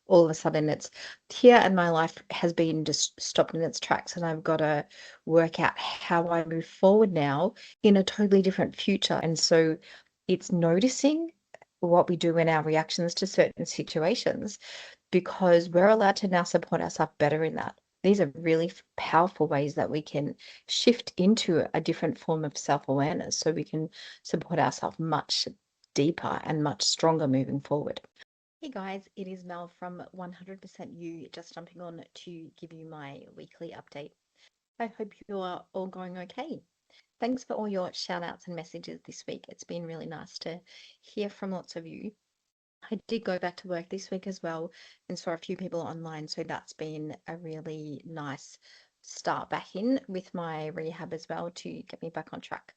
all of a sudden it's here and my life has been just stopped in its tracks, and I've got to work out how I move forward now in a totally different future. And so it's noticing what we do in our reactions to certain situations, because we're allowed to now support ourselves better in that. These are really powerful ways that we can shift into a different form of self-awareness so we can support ourselves much deeper and much stronger moving forward. Hey guys, it is Mel from 100% You, just jumping on to give you my weekly update. I hope you are all going okay. Thanks for all your shout outs and messages this week. It's been really nice to hear from lots of you. I did go back to work this week as well and saw a few people online, so that's been a really nice start back in with my rehab as well to get me back on track.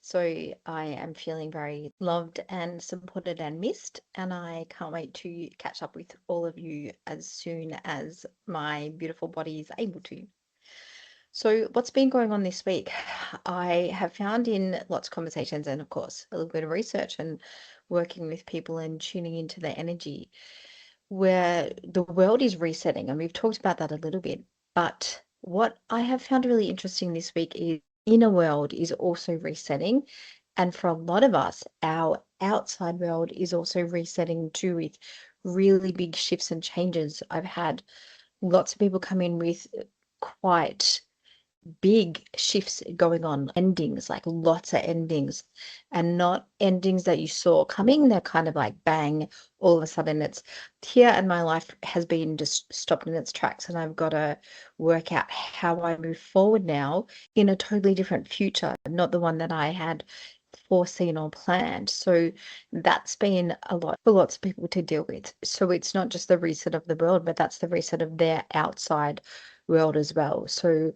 So I am feeling very loved and supported and missed, and I can't wait to catch up with all of you as soon as my beautiful body is able to. So, what's been going on this week? I have found in lots of conversations and, of course, a little bit of research and working with people and tuning into their energy, where the world is resetting. And we've talked about that a little bit. But what I have found really interesting this week is inner world is also resetting. And for a lot of us, our outside world is also resetting too, with really big shifts and changes. I've had lots of people come in with quite big shifts going on, endings, like lots of endings, and not endings that you saw coming. They're kind of like bang, all of a sudden it's here and my life has been just stopped in its tracks, and I've got to work out how I move forward now in a totally different future, not the one that I had foreseen or planned. So that's been a lot for lots of people to deal with. So it's not just the reset of the world, but that's the reset of their outside world as well. So,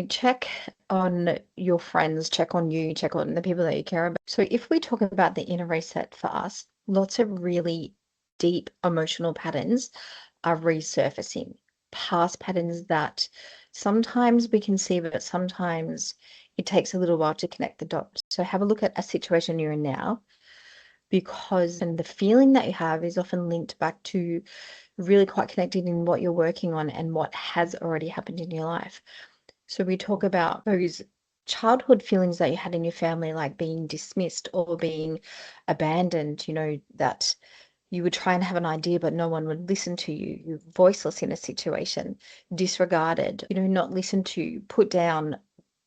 check on your friends, check on you, check on the people that you care about. So if we talk about the inner reset for us, lots of really deep emotional patterns are resurfacing. Past patterns that sometimes we can see, but sometimes it takes a little while to connect the dots. So have a look at a situation you're in now, because and the feeling that you have is often linked back to really quite connected in what you're working on and what has already happened in your life. So we talk about those childhood feelings that you had in your family, like being dismissed or being abandoned, that you would try and have an idea, but no one would listen to you. You're voiceless in a situation, disregarded, not listened to, put down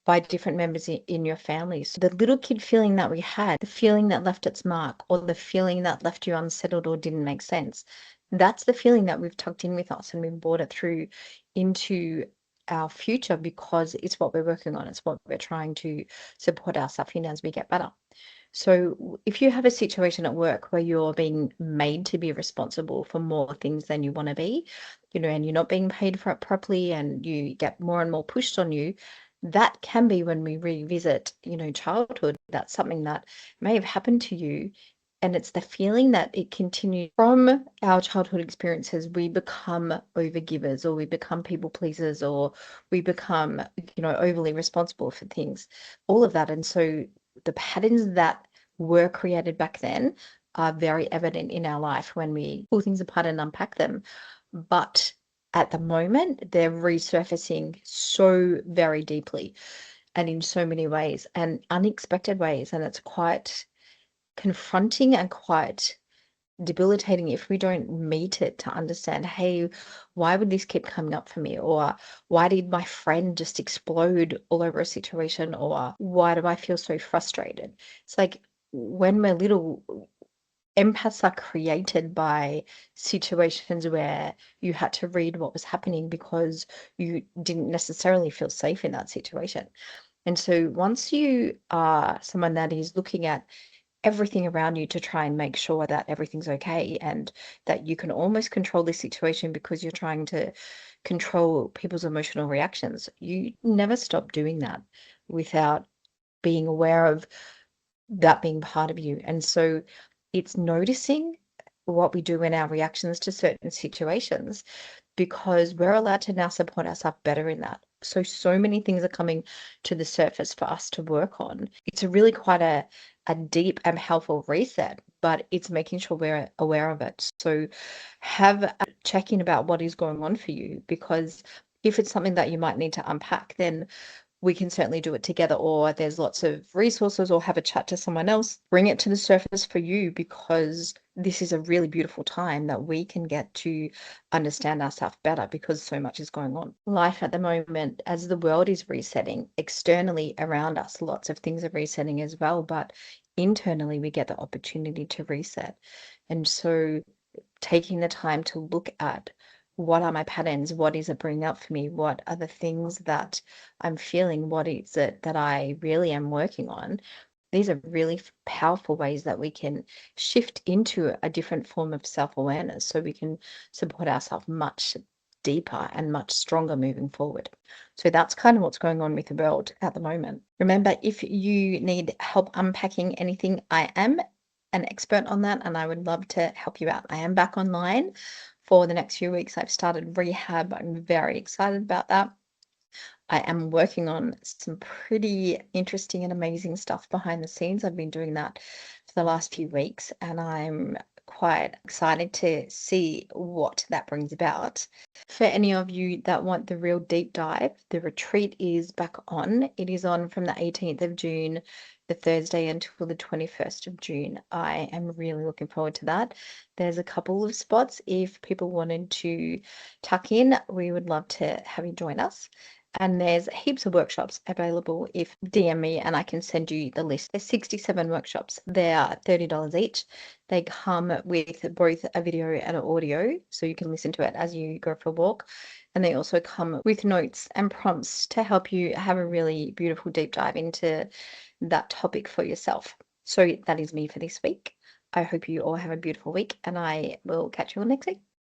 by different members in your family. So the little kid feeling that we had, the feeling that left its mark, or the feeling that left you unsettled or didn't make sense, that's the feeling that we've tucked in with us and we've brought it through into our future, because it's what we're working on. It's what we're trying to support ourselves in as we get better. So if you have a situation at work where you're being made to be responsible for more things than you want to be, and you're not being paid for it properly and you get more and more pushed on you, that can be when we revisit, childhood. That's something that may have happened to you. And it's the feeling that it continues from our childhood experiences. We become overgivers, or we become people pleasers, or we become, overly responsible for things, all of that. And so the patterns that were created back then are very evident in our life when we pull things apart and unpack them. But at the moment, they're resurfacing so very deeply and in so many ways and unexpected ways. And it's quite confronting and quite debilitating if we don't meet it to understand, hey, why would this keep coming up for me? Or why did my friend just explode all over a situation? Or why do I feel so frustrated? It's like when we're little, empaths are created by situations where you had to read what was happening because you didn't necessarily feel safe in that situation. And so once you are someone that is looking at everything around you to try and make sure that everything's okay and that you can almost control this situation because you're trying to control people's emotional reactions, you never stop doing that without being aware of that being part of you. And so it's noticing what we do in our reactions to certain situations, because we're allowed to now support ourselves better in that. So many things are coming to the surface for us to work on. It's a really quite a deep and helpful reset, but it's making sure we're aware of it. So have a check-in about what is going on for you, because if it's something that you might need to unpack, then we can certainly do it together, or there's lots of resources, or have a chat to someone else. Bring it to the surface for you, because this is a really beautiful time that we can get to understand ourselves better, because so much is going on. Life at the moment, as the world is resetting externally around us, lots of things are resetting as well, but internally we get the opportunity to reset. And so taking the time to look at what are my patterns, what is it bringing up for me, what are the things that I'm feeling, what is it that I really am working on. These are really powerful ways that we can shift into a different form of self-awareness, so we can support ourselves much deeper and much stronger moving forward. So that's kind of what's going on with the world at the moment. Remember, if you need help unpacking anything, I am an expert on that, and I would love to help you out. I am back online for the next few weeks. I've started rehab. I'm very excited about that. I am working on some pretty interesting and amazing stuff behind the scenes. I've been doing that for the last few weeks, and I'm quite excited to see what that brings about. For any of you that want the real deep dive, the retreat is back on. It is on from the 18th of June, the Thursday, until the 21st of June. I am really looking forward to that. There's a couple of spots. If people wanted to tuck in, we would love to have you join us. And there's heaps of workshops available. If DM me and I can send you the list. There's 67 workshops. They are $30 each. They come with both a video and an audio, so you can listen to it as you go for a walk. And they also come with notes and prompts to help you have a really beautiful deep dive into that topic for yourself. So that is me for this week. I hope you all have a beautiful week, and I will catch you all next week.